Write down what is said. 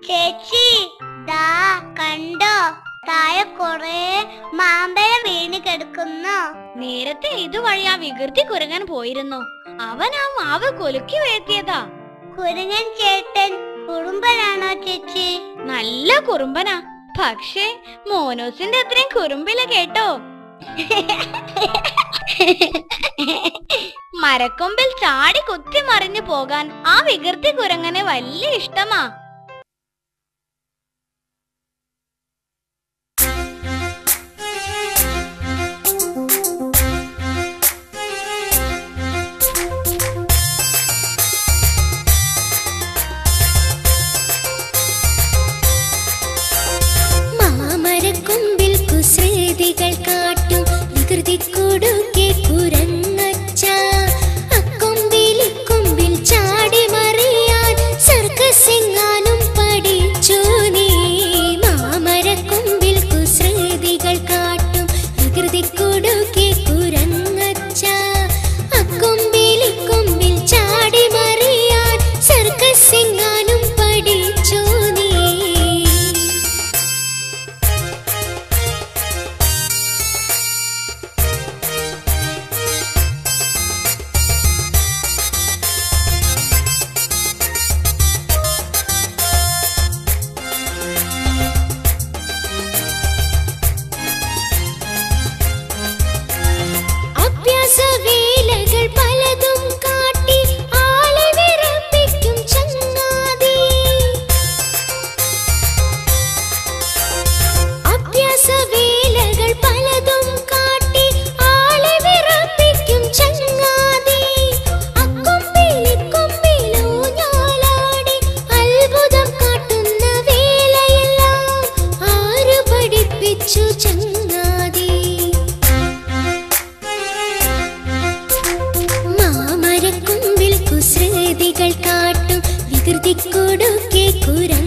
ചേച്ചി ദാ കണ്ടോ, താഴെ കൊറേ മാമ്പഴം വീണ് കിടക്കുന്നു. നേരത്തെ ഇതുവഴി ആ വികൃതി കുരങ്ങൻ പോയിരുന്നു. അവൻ ആ മാവ് കൊലുക്കി വീഴ്ത്തിയതാ. കുരങ്ങൻ ചേട്ടൻ കുറുമ്പനാണോ ചേച്ചി? നല്ല കുറുമ്പനാ, പക്ഷേ മോനോസിന്റെ അത്രയും കുറുമ്പില്ല കേട്ടോ. മരക്കൊമ്പിൽ ചാടി കുത്തി മറിഞ്ഞു പോകാൻ ആ വികൃതി കുരങ്ങനെ വലിയ ഇഷ്ടമാ. മാമരക്കൊമ്പിൽ കുസൃതികൾ കാട്ടും വികൃതി കൊടുക്കെ കുരങ്ങച്ച. അക്കൊമ്പിൽ ഇക്കൊമ്പിൽ ചാടി മറിയാൻ സർക്കസെങ്ങാനും പഠിച്ചു നീ. മാമരക്കൊമ്പിൽ കുസൃതികൾ കാട്ടും വികൃതി കൊടുക്കെ കുരങ്ങച്ച. അക്കൊമ്പിൽ ഇക്കൊമ്പിൽ ചാടി മറിയാൻ സർക്കസെങ്ങാനും പഠിച്ചു നീ. അഭ്യാസവേലകൾ പലതും കാട്ടി ആളെ വിറപ്പിക്കും ചങ്ങാതി. അഭ്യാസവേലകൾ പലതും കാട്ടി ആളെ വിറപ്പിക്കും ചങ്ങാതി. അക്കൊമ്പിൽ ഇക്കൊമ്പിൽ ഊഞ്ഞാലാടി അത്ഭുതം കാട്ടുന്ന വേലയെല്ലാം ആര് പഠിപ്പിച്ചു ചങ്ങാതി? മാമരക്കൊമ്പിൽ കുസൃതികൾ കാട്ടും വികൃതി കൊടുക്കെ കുരങ്ങ.